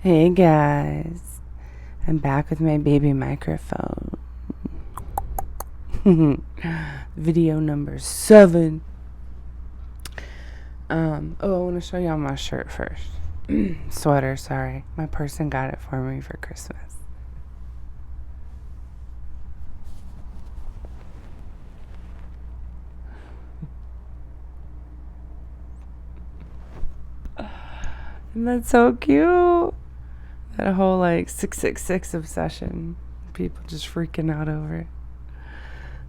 Hey guys, I'm back with my baby microphone. Video number 7. I want to show y'all my shirt first. Sweater, sorry. My person got it for me for Christmas. And that's so cute. That whole 666 obsession. People just freaking out over it.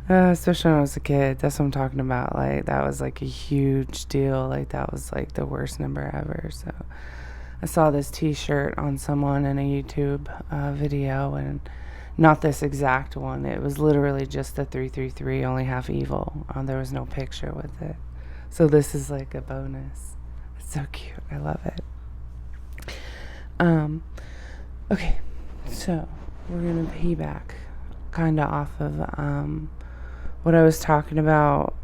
Especially when I was a kid. That's what I'm talking about. That was a huge deal. That was the worst number ever. So I saw this t-shirt on someone in a YouTube video, and not this exact one. It was literally just the 333, only half evil. There was no picture with it. So this is a bonus. It's so cute. I love it. Okay, so we're gonna piggyback kind of off of what I was talking about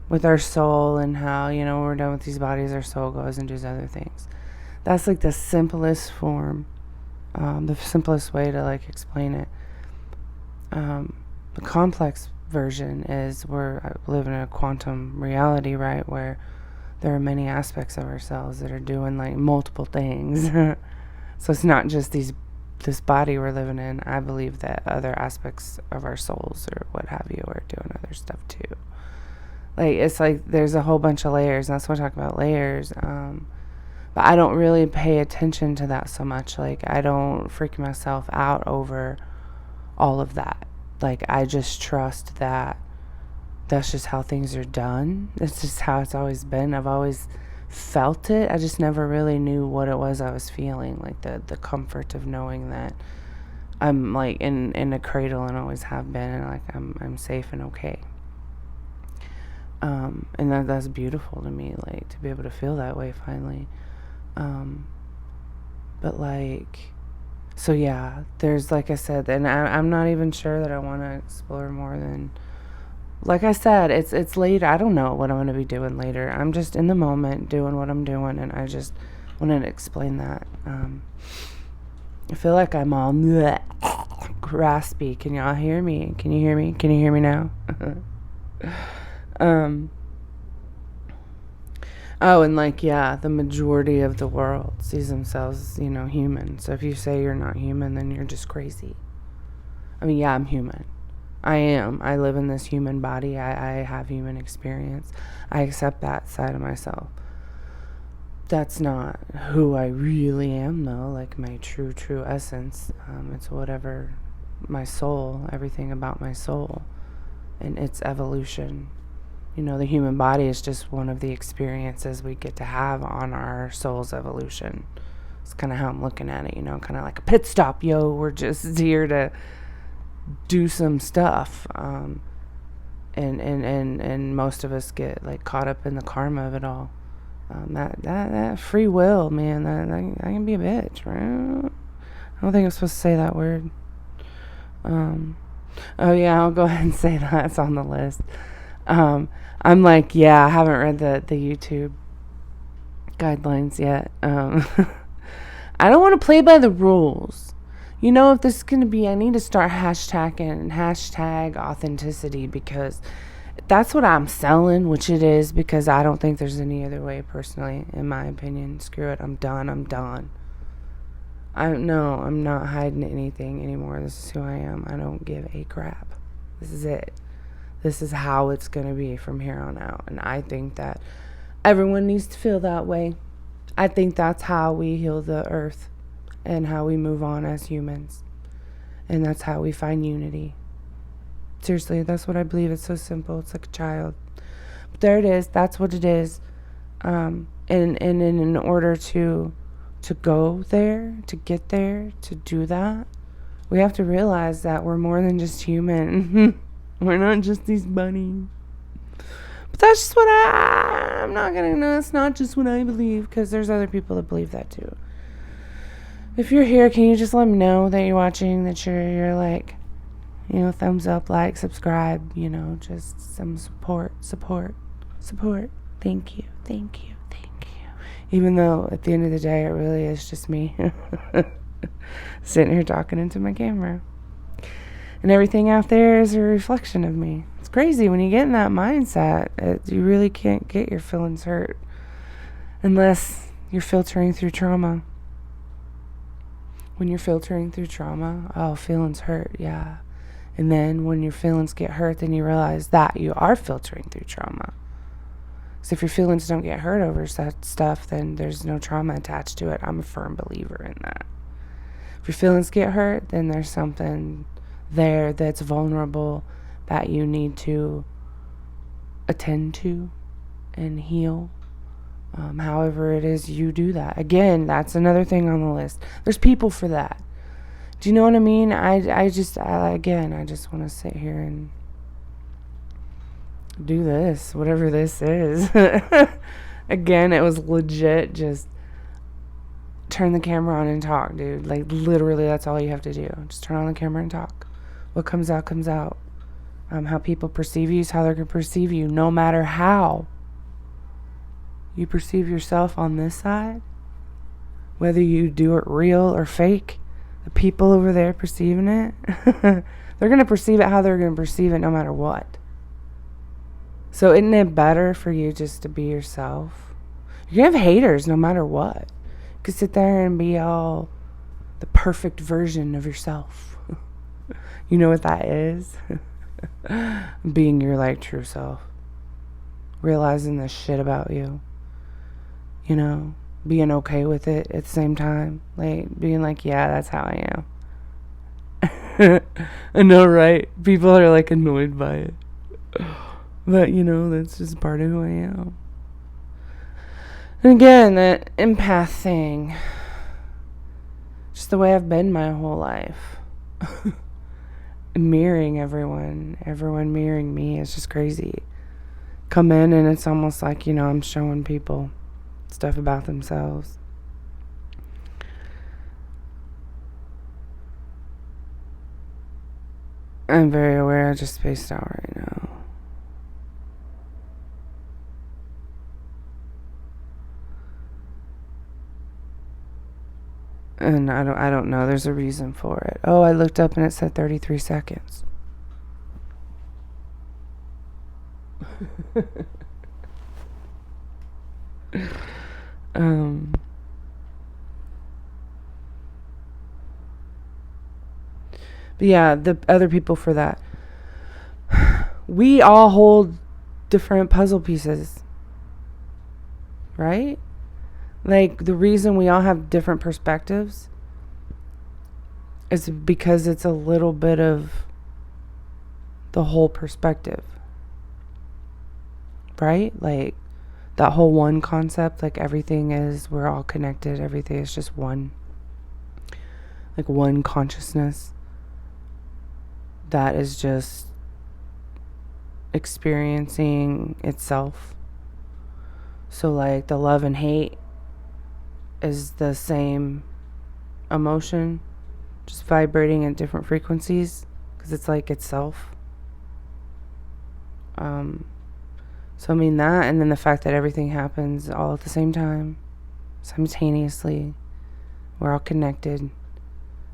with our soul, and how we're done with these bodies, our soul goes and does other things. That's the simplest form, the simplest way to explain it. The complex version is we're living in a quantum reality, right, where there are many aspects of ourselves that are doing multiple things. So it's not just this body we're living in. I believe that other aspects of our souls or what have you are doing other stuff too. It's there's a whole bunch of layers, and that's what I talk about, layers. But I don't really pay attention to that so much. I don't freak myself out over all of that. I just trust that that's just how things are done. It's just how it's always been. I've always felt it. I just never really knew what it was I was feeling. The comfort of knowing that I'm in a cradle and always have been, and I'm safe and okay. And that's beautiful to me, to be able to feel that way finally. But so yeah, there's I said, and I'm not even sure that I want to explore more than. Like I said, it's later. I don't know what I'm going to be doing later. I'm just in the moment doing what I'm doing, and I just wanted to explain that. I feel like I'm all raspy. Can y'all hear me? Can you hear me? Can you hear me now? Oh, and the majority of the world sees themselves, human. So if you say you're not human, then you're just crazy. I mean, yeah, I'm human. I am. I live in this human body. I have human experience. I accept that side of myself. That's not who I really am, though. My true essence. It's whatever my soul, everything about my soul and its evolution. The human body is just one of the experiences we get to have on our soul's evolution. It's kind of how I'm looking at it, kind of like a pit stop, yo. We're just here to do some stuff, and most of us get caught up in the karma of it all. That free will, man, that can be a bitch, right? I don't think I'm supposed to say that word. Oh yeah, I'll go ahead and say that. It's on the list. I'm yeah, I haven't read the YouTube guidelines yet. I don't want to play by the rules. If this is going to be, I need to start hashtag authenticity, because that's what I'm selling, which it is, because I don't think there's any other way, personally, in my opinion. Screw it. I'm done. I'm not hiding anything anymore. This is who I am. I don't give a crap. This is it. This is how it's going to be from here on out. And I think that everyone needs to feel that way. I think that's how we heal the earth. And how we move on as humans. And that's how we find unity. Seriously, that's what I believe. It's so simple. It's like a child. But there it is. That's what it is. And in order to go there, to get there, to do that, we have to realize that we're more than just human. We're not just these bunnies. But that's just what I'm not going to know. It's not just what I believe, because there's other people that believe that too. If you're here, can you just let me know that you're watching, that you're thumbs up, subscribe, just some support. Thank you. Even though at the end of the day, it really is just me sitting here talking into my camera. And everything out there is a reflection of me. It's crazy when you get in that mindset. You really can't get your feelings hurt unless you're filtering through trauma. When you're filtering through trauma, oh, feelings hurt, yeah. And then when your feelings get hurt, then you realize that you are filtering through trauma. So if your feelings don't get hurt over that stuff, then there's no trauma attached to it. I'm a firm believer in that. If your feelings get hurt, then there's something there that's vulnerable that you need to attend to and heal. However it is you do that. Again, that's another thing on the list. There's people for that. Do you know what I mean? I just want to sit here and do this, whatever this is. Again, it was legit just turn the camera on and talk, dude. Like, literally, that's all you have to do. Just turn on the camera and talk. What comes out, comes out. How people perceive you is how they're going to perceive you, no matter how you perceive yourself on this side. Whether you do it real or fake, the people over there perceiving it, they're going to perceive it how they're going to perceive it no matter what. So isn't it better for you just to be yourself? You're going to have haters no matter what. You can sit there and be all the perfect version of yourself. You know what that is? Being your like true self. Realizing the shit about you. You know, being okay with it at the same time. Like, being like, yeah, that's how I am. I know, right? People are like annoyed by it. But, you know, that's just part of who I am. And again, that empath thing. Just the way I've been my whole life. Mirroring everyone mirroring me is just crazy. Come in and it's almost like, you know, I'm showing people stuff about themselves. I'm very aware I just spaced out right now. And I don't know. There's a reason for it. Oh, I looked up and it said 33 seconds. But yeah, the other people for that. We all hold different puzzle pieces. Right? Like, the reason we all have different perspectives is because it's a little bit of the whole perspective. Right? Like, that whole one concept, like everything is, we're all connected. Everything is just one. Like one consciousness that is just experiencing itself. So like the love and hate is the same emotion, just vibrating at different frequencies, because it's like itself. So I mean that, and then the fact that everything happens all at the same time, simultaneously. We're all connected.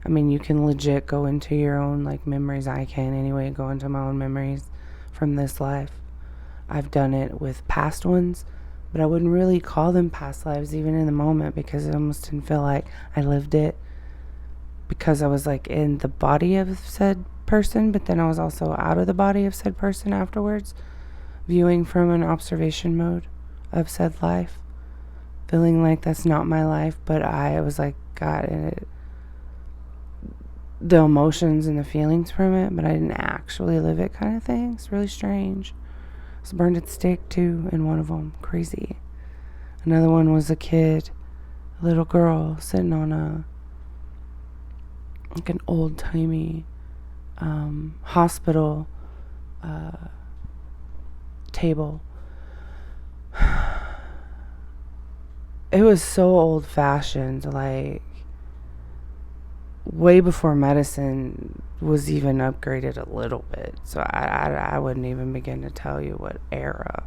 I mean, you can legit go into your own like memories. I can anyway, go into my own memories from this life. I've done it with past ones, but I wouldn't really call them past lives even in the moment, because it almost didn't feel like I lived it, because I was like in the body of said person, but then I was also out of the body of said person afterwards, viewing from an observation mode of said life, feeling like that's not my life, but I was like got in it, the emotions and the feelings from it, but I didn't actually live it, kind of thing. It's really strange. I was burned at the stake too in one of them. Crazy. Another one was a kid, a little girl sitting on like an old timey hospital table. It was so old fashioned, like way before medicine was even upgraded a little bit. So I wouldn't even begin to tell you what era.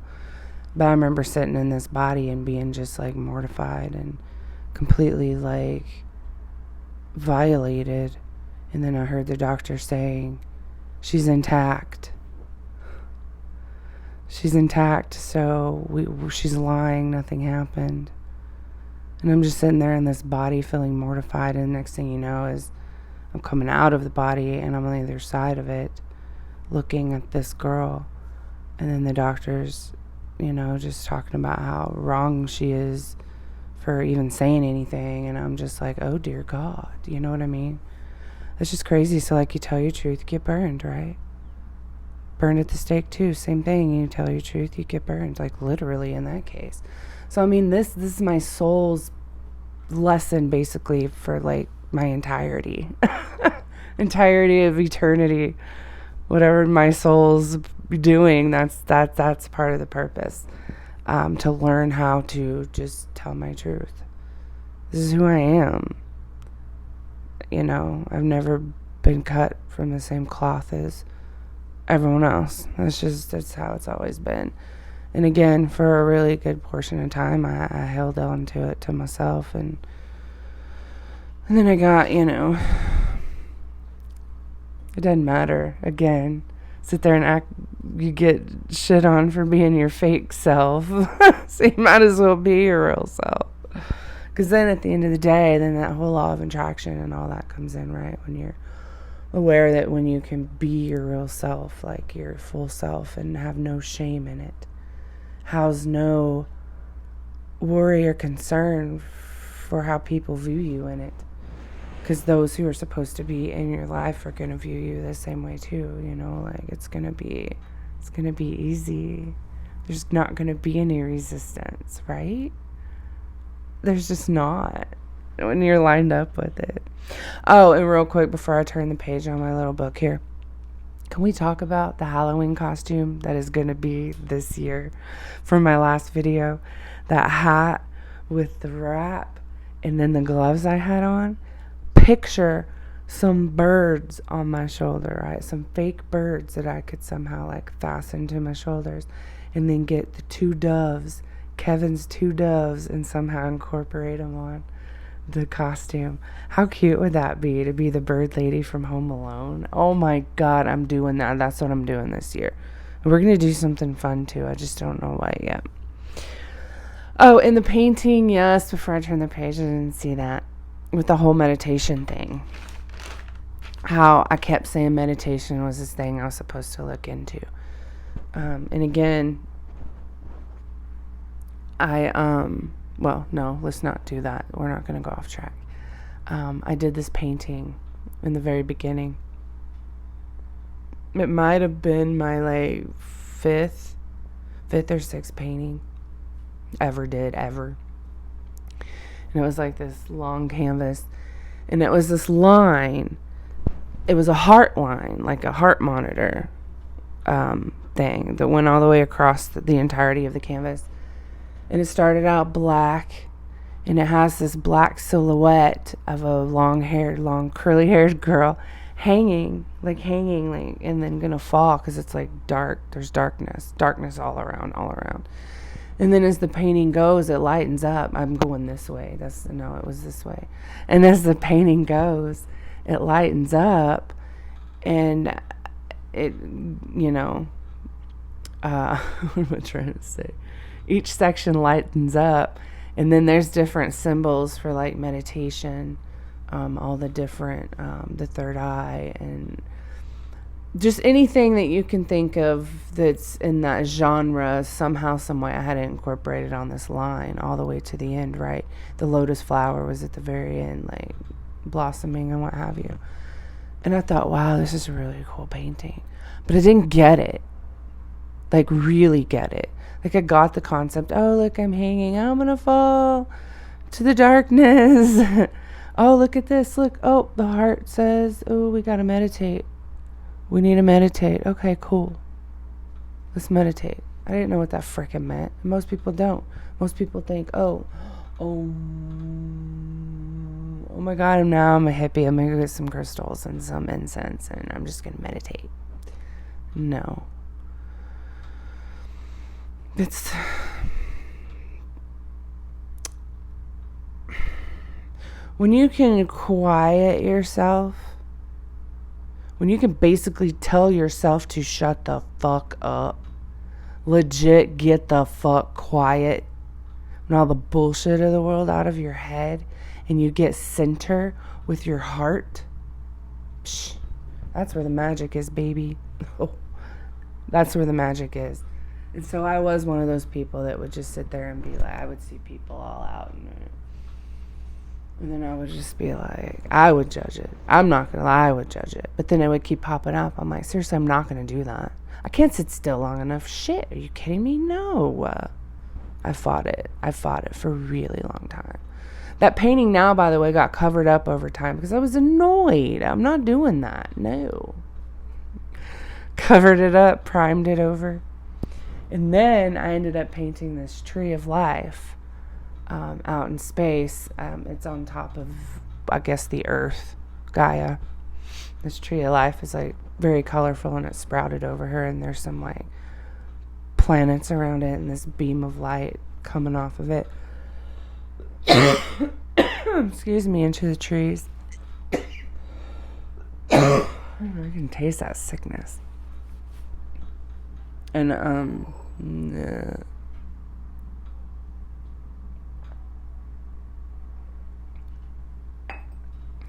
But I remember sitting in this body and being just like mortified and completely like violated. And then I heard the doctor saying, she's intact. She's intact, so she's lying, nothing happened. And I'm just sitting there in this body feeling mortified, and the next thing you know is I'm coming out of the body and I'm on the other side of it looking at this girl. And then the doctor's, just talking about how wrong she is for even saying anything. And I'm just like, oh dear God, you know what I mean? It's just crazy. So like, you tell your truth, you get burned, right? Burned at the stake too, same thing. You tell your truth, you get burned, like literally in that case. So I mean, this is my soul's lesson basically for like my entirety of eternity. Whatever my soul's doing, that's part of the purpose, to learn how to just tell my truth. This is who I am. I've never been cut from the same cloth as everyone else. That's how it's always been. And again, for a really good portion of time, I held on to it to myself, and then I got, it doesn't matter. Again, sit there and act, you get shit on for being your fake self. So you might as well be your real self. Because then at the end of the day, then that whole law of attraction and all that comes in, right? When you're aware that when you can be your real self, like your full self, and have no shame in it, house no worry or concern for how people view you in it. Because those who are supposed to be in your life are going to view you the same way too, like it's going to be easy. There's not going to be any resistance, right? There's just not, when you're lined up with it. Oh, and real quick before I turn the page on my little book here, can we talk about the Halloween costume that is going to be this year from my last video? That hat with the wrap and then the gloves I had on. Picture some birds on my shoulder, right? Some fake birds that I could somehow like fasten to my shoulders, and then get the two doves, Kevin's two doves, and somehow incorporate them on the costume. How cute would that be, to be the bird lady from Home Alone? Oh my God, I'm doing that. That's what I'm doing this year. We're going to do something fun too. I just don't know what yet. Oh, and the painting, yes, before I turn the page, I didn't see that. With the whole meditation thing. How I kept saying meditation was this thing I was supposed to look into. And again, well, no, let's not do that. We're not going to go off track. I did this painting in the very beginning. It might have been my like fifth or sixth painting ever. And it was like this long canvas, and it was this line. It was a heart line, like a heart monitor thing that went all the way across the entirety of the canvas. And it started out black, and it has this black silhouette of a long curly-haired girl hanging, and then gonna fall because it's like dark. There's darkness all around. And then as the painting goes, it lightens up. I'm going this way. It was this way. And as the painting goes, it lightens up, and it, what am I trying to say? Each section lightens up, and then there's different symbols for like meditation, all the different, the third eye, and just anything that you can think of that's in that genre somehow, some way. I had it incorporated on this line all the way to the end, right? The lotus flower was at the very end, like blossoming and what have you. And I thought, wow, this is a really cool painting. But I didn't get it. Like, really get it. Like, I got the concept. Oh, look, I'm hanging. I'm going to fall to the darkness. Oh, look at this. Look. Oh, the heart says, oh, we got to meditate. We need to meditate. Okay, cool. Let's meditate. I didn't know what that frickin' meant. Most people don't. Most people think, oh my God, now I'm a hippie. I'm going to get some crystals and some incense, and I'm just going to meditate. No. It's When you can quiet yourself, when you can basically tell yourself to shut the fuck up, legit get the fuck quiet, and all the bullshit of the world out of your head, and you get center with your heart, that's where the magic is, baby. That's where the magic is. And so I was one of those people that would just sit there and be like, I would see people all out, and then I would just be like, I would judge it. I'm not going to lie, I would judge it. But then it would keep popping up. I'm like, seriously, I'm not going to do that. I can't sit still long enough. Shit, are you kidding me? No. I fought it. I fought it for a really long time. That painting now, by the way, got covered up over time because I was annoyed. I'm not doing that. No. Covered it up, primed it over. And then I ended up painting this tree of life out in space. It's on top of, I guess, the Earth, Gaia. This tree of life is like very colorful, and it sprouted over her, and there's some like planets around it, and this beam of light coming off of it. Excuse me, into the trees. I can taste that sickness. And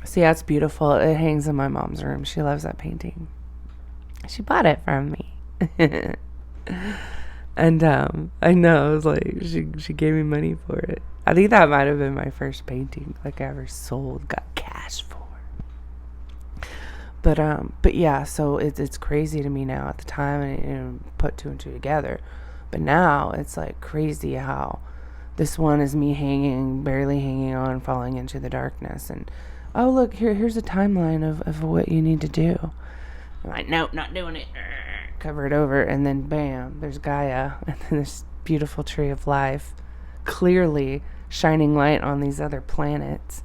see, that's beautiful. It hangs in my mom's room. She loves that painting. She bought it from me. And I know, it was like she gave me money for it. I think that might have been my first painting like I ever sold, got cash for. But yeah, so it's crazy to me now. At the time, and put two and two together. But now it's like crazy how this one is me barely hanging on, falling into the darkness. And oh, look, here's a timeline of what you need to do. I'm like, nope, not doing it. Cover it over, and then bam, there's Gaia, and then this beautiful tree of life, clearly shining light on these other planets.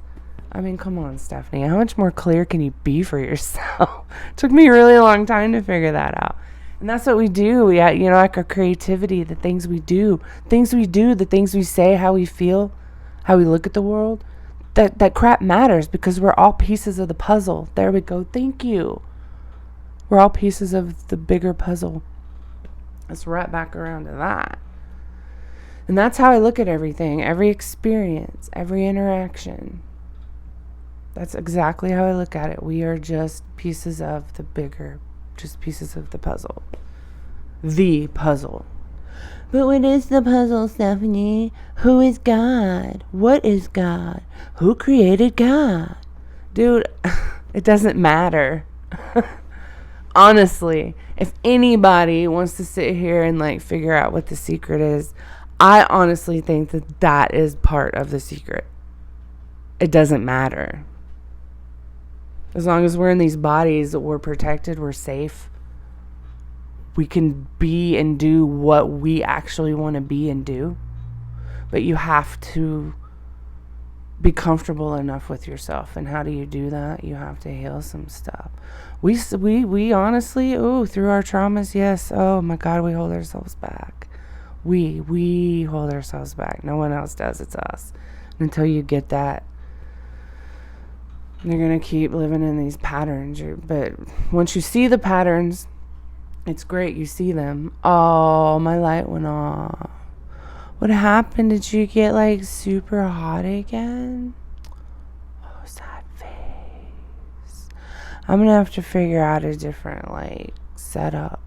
I mean, come on, Stephanie, how much more clear can you be for yourself? It took me a really long time to figure that out. And that's what we do. We, like our creativity, the things we do, the things we say, how we feel, how we look at the world. That crap matters because we're all pieces of the puzzle. There we go. Thank you. We're all pieces of the bigger puzzle. Let's wrap back around to that. And that's how I look at everything, every experience, every interaction. That's exactly how I look at it. We are just pieces of the bigger, just pieces of the puzzle. The puzzle. But what is the puzzle, Stephanie? Who is God? What is God? Who created God? Dude, it doesn't matter. Honestly, if anybody wants to sit here and like figure out what the secret is, I honestly think that is part of the secret. It doesn't matter. As long as we're in these bodies, we're protected, we're safe. We can be and do what we actually want to be and do. But you have to be comfortable enough with yourself. And how do you do that? You have to heal some stuff. We honestly, through our traumas, yes. Oh my God, we hold ourselves back. We hold ourselves back. No one else does. It's us. And until you get that, you're going to keep living in these patterns. But once you see the patterns, it's great. You see them. Oh, my light went off. What happened? Did you get like super hot again? Oh, sad face. I'm going to have to figure out a different setup.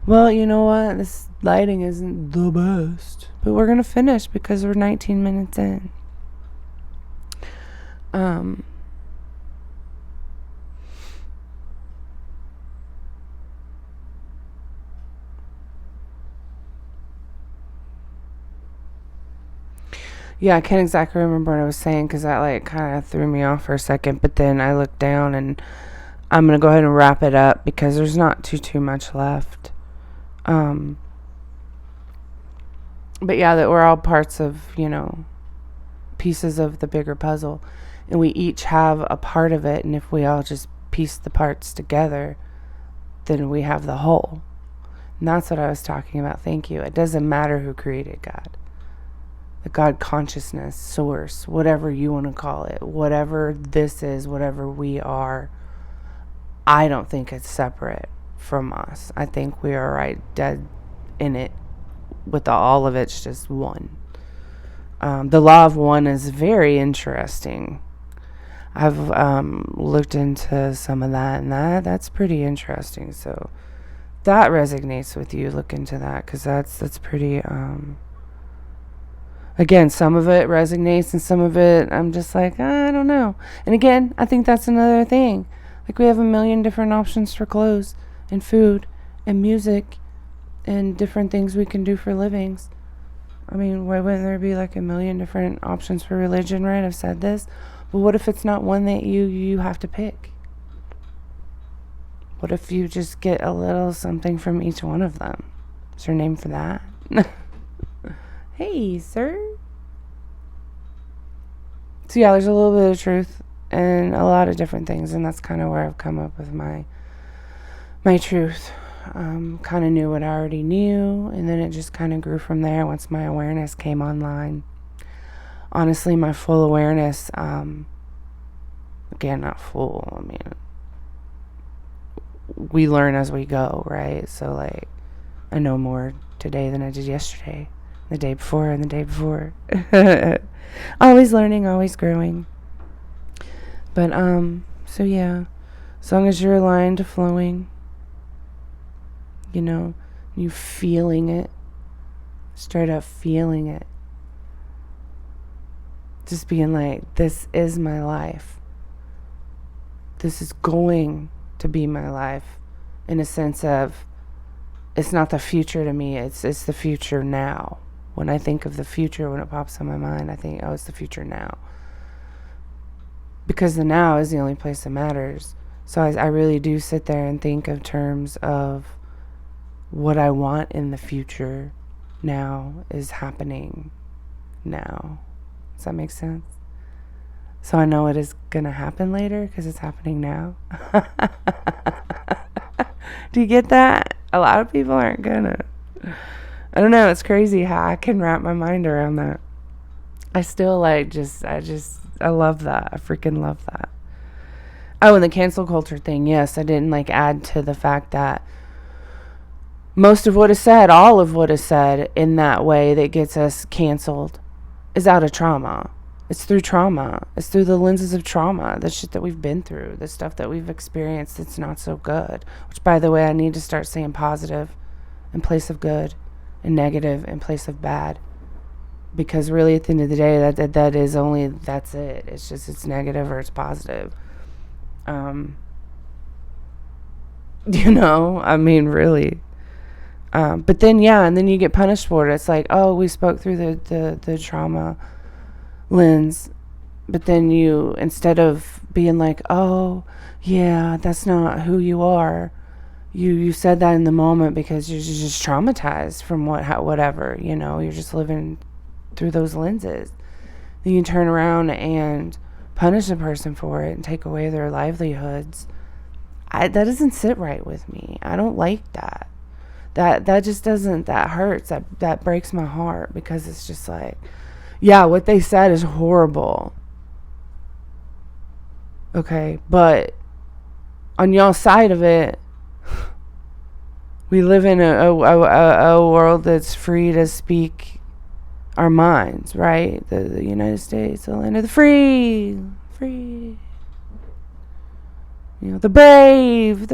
Well, you know what? This lighting isn't the best. But we're going to finish because we're 19 minutes in. Yeah, I can't exactly remember what I was saying because that kind of threw me off for a second. But then I looked down and I'm going to go ahead and wrap it up because there's not too much left. But yeah, that we're all parts of, pieces of the bigger puzzle. And we each have a part of it. And if we all just piece the parts together, then we have the whole. And that's what I was talking about. Thank you. It doesn't matter who created God. the God consciousness, source, whatever you want to call it, whatever this is, whatever we are, I don't think it's separate from us. I think we are right dead in it with all of it's just one. The law of one is very interesting. I've looked into some of that, and that's pretty interesting. So that resonates with you. Look into that, because that's pretty. Again, some of it resonates, and some of it I'm just like, I don't know. And again, I think that's another thing. Like, we have a million different options for clothes and food and music and different things we can do for livings. I mean, why wouldn't there be like a million different options for religion, right? I've said this. But what if it's not one that you have to pick? What if you just get a little something from each one of them? Is there a name for that? Hey, sir. So yeah, there's a little bit of truth and a lot of different things, and that's kind of where I've come up with my truth. Kind of knew what I already knew, and then it just kind of grew from there once my awareness came online. Honestly, my full awareness, again, not full, I mean, we learn as we go, right? So, like, I know more today than I did yesterday, the day before, and the day before. Always learning, always growing. But, so yeah, as long as you're aligned to flowing, you know, you feeling it, straight up feeling it. Just being like, this is my life. This is going to be my life, in a sense of, it's not the future to me, it's the future now. When I think of the future, when it pops in my mind, I think, oh, it's the future now. Because the now is the only place that matters. So I really do sit there and think of terms of what I want in the future now is happening now. Does that make sense? So I know it is going to happen later because it's happening now. Do you get that? A lot of people aren't gonna. I don't know. It's crazy how I can wrap my mind around that. I still I love that. I freaking love that. Oh, and the cancel culture thing. Yes, I didn't add to the fact that most of what is said, all of what is said in that way that gets us canceled is out of trauma. It's through trauma. It's through the lenses of trauma, the shit that we've been through, the stuff that we've experienced that's not so good. Which, by the way, I need to start saying positive in place of good and negative in place of bad. Because really, at the end of the day, that's it. It's just, it's negative or it's positive. I mean, really. But then, yeah, and then you get punished for it. It's like, oh, we spoke through the trauma lens, but then you, instead of being like, oh yeah, that's not who you are, you said that in the moment because you're just traumatized from whatever, you're just living through those lenses. Then you turn around and punish a person for it and take away their livelihoods. That doesn't sit right with me. I don't like that. That just doesn't, that hurts. That breaks my heart, because it's just like, yeah, what they said is horrible. Okay, but on y'all's side of it, we live in a world that's free to speak our minds, right? The United States, the land of the free. The brave.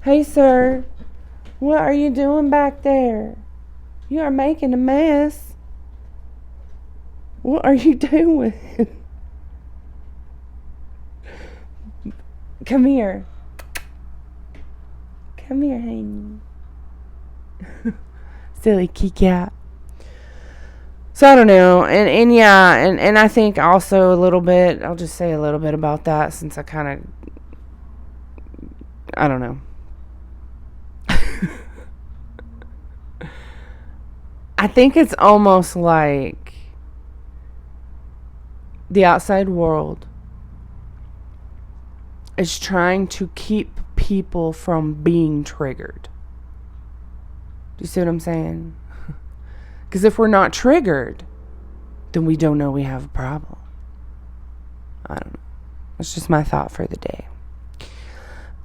Hey, sir, what are you doing back there? You are making a mess. What are you doing? Come here. Come here, honey. Silly kitty cat. So I don't know. And yeah, and I think also a little bit, I'll just say a little bit about that, since I don't know. I think it's almost like the outside world is trying to keep people from being triggered. Do you see what I'm saying? Because if we're not triggered, then we don't know we have a problem. I don't know. It's just my thought for the day.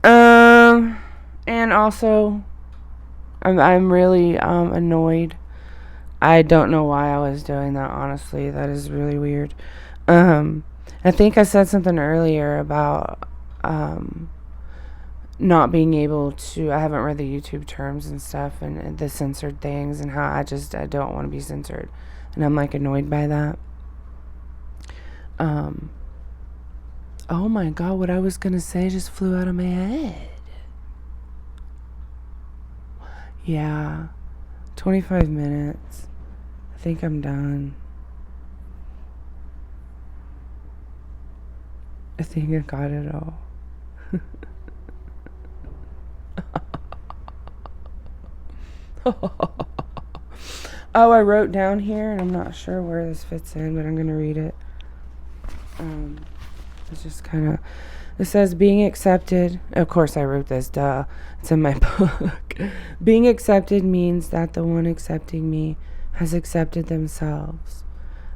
And also, I'm really annoyed. I don't know why I was doing that, honestly. That is really weird. I think I said something earlier about not being able to, I haven't read the YouTube terms and stuff and the censored things and how I don't want to be censored. And I'm like annoyed by that. Oh my God, what I was going to say just flew out of my head. Yeah, 25 minutes. I think I'm done. I think I got it all. Oh, I wrote down here, and I'm not sure where this fits in, but I'm going to read it. It's just kind of, it says being accepted. Of course I wrote this, duh. It's in my book. Being accepted means that the one accepting me has accepted themselves.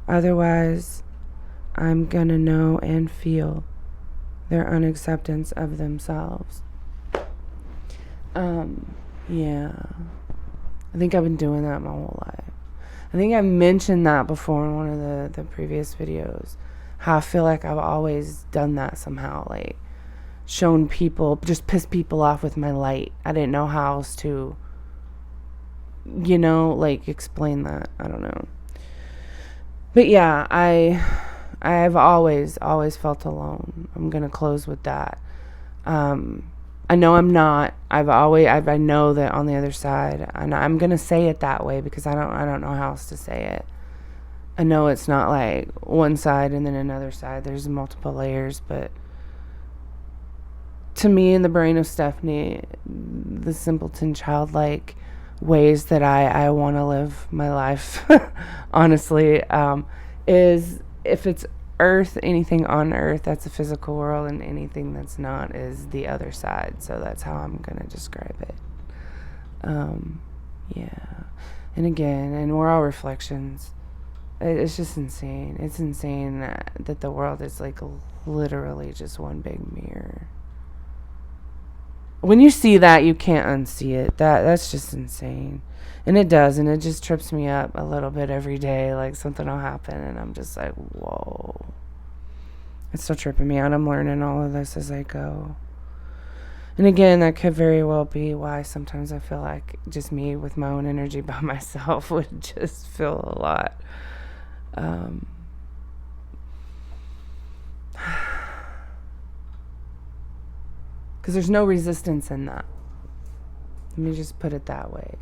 Otherwise, I'm going to know and feel their unacceptance of themselves. Yeah. I think I've been doing that my whole life. I think I mentioned that before in one of the previous videos. How I feel like I've always done that somehow. Like, shown people, just pissed people off with my light. I didn't know how else to, like, explain that. I don't know. But yeah, I've always felt alone. I'm going to close with that. I know I'm not. I know that on the other side, and I'm going to say it that way because I don't know how else to say it. I know it's not like one side and then another side. There's multiple layers, but to me, in the brain of Stephanie, the simpleton, childlike ways that I want to live my life, honestly, is if it's earth, anything on earth, that's a physical world, and anything that's not is the other side. So that's how I'm going to describe it. Yeah. And again, and we're all reflections. It's just insane. It's insane that the world is like literally just one big mirror. When you see that, you can't unsee it. That's just insane. And it does, and it just trips me up a little bit every day. Like something will happen, and I'm just like, whoa. It's still tripping me out. I'm learning all of this as I go. And again, that could very well be why sometimes I feel like just me with my own energy by myself would just feel a lot. Because there's no resistance in that. Let me just put it that way.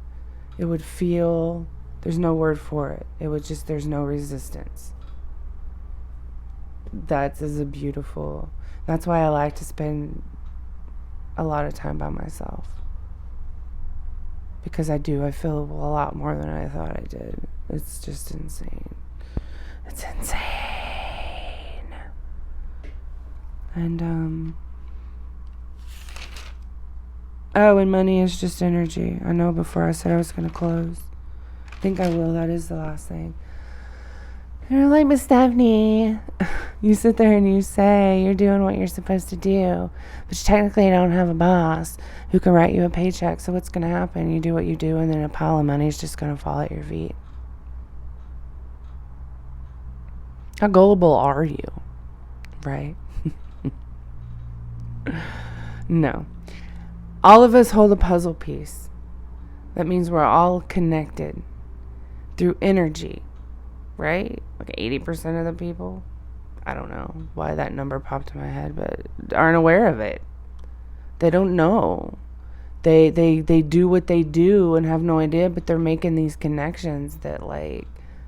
It would feel, there's no word for it. It would just, there's no resistance. That is a beautiful, that's why I like to spend a lot of time by myself. Because I feel a lot more than I thought I did. It's just insane. It's insane. And, oh, and money is just energy. I know before I said I was going to close. I think I will. That is the last thing. You're like, Miss Stephanie, you sit there and you say you're doing what you're supposed to do, but you technically don't have a boss who can write you a paycheck. So what's going to happen? You do what you do, and then a pile of money is just going to fall at your feet. How gullible are you? Right? No. All of us hold a puzzle piece. That means we're all connected through energy, right? Like 80% of the people, I don't know why that number popped in my head, but aren't aware of it. They don't know. They do what they do and have no idea, but they're making these connections that like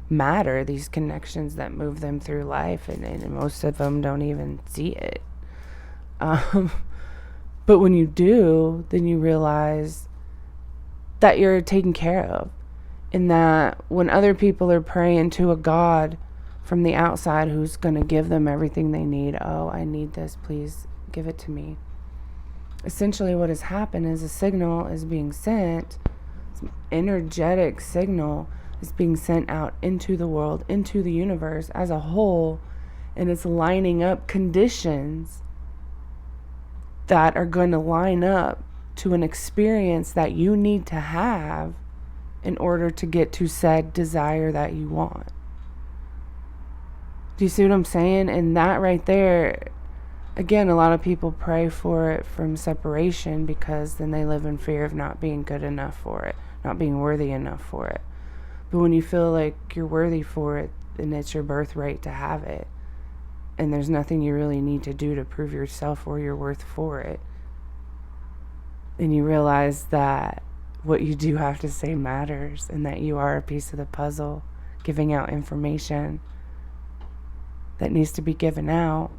matter, these connections that move them through life, and most of them don't even see it. But when you do, then you realize that you're taken care of. And that when other people are praying to a God from the outside who's going to give them everything they need, oh, I need this, please give it to me. Essentially what has happened is a signal is being sent, some energetic signal is being sent out into the world, into the universe as a whole, and it's lining up conditions that are going to line up to an experience that you need to have in order to get to said desire that you want. Do you see what I'm saying? And that right there, again, a lot of people pray for it from separation because then they live in fear of not being good enough for it, not being worthy enough for it. But when you feel like you're worthy for it, then it's your birthright to have it. And there's nothing you really need to do to prove yourself or your worth for it. And you realize that what you do have to say matters and that you are a piece of the puzzle, giving out information that needs to be given out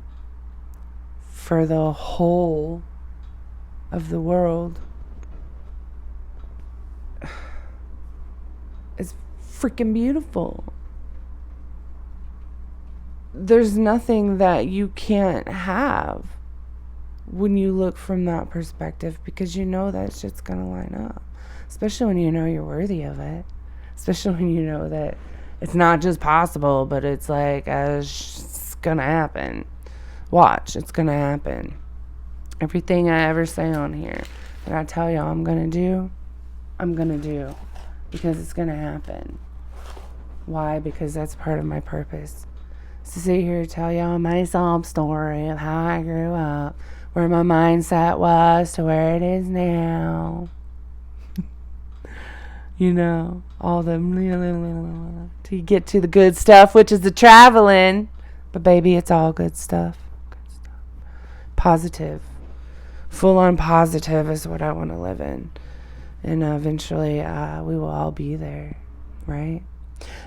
for the whole of the world. It's freaking beautiful. There's nothing that you can't have when you look from that perspective, because you know that shit's gonna line up. Especially when you know you're worthy of it. Especially when you know that it's not just possible, but it's like, it's gonna happen. Watch, it's gonna happen. Everything I ever say on here that I tell y'all I'm gonna do, because it's gonna happen. Why? Because that's part of my purpose. To sit here and tell y'all my sob story of how I grew up, where my mindset was to where it is now. You know, all the to get to the good stuff, which is the traveling. But baby, it's all good stuff. Good stuff. Positive. Full on positive is what I want to live in. And eventually we will all be there, right?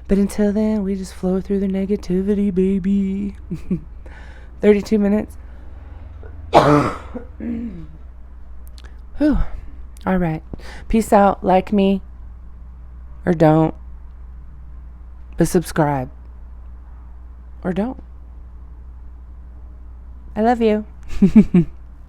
But until then, we just flow through the negativity, baby. 32 minutes. Whew. All right. Peace out. Like me. Or don't. But subscribe. Or don't. I love you.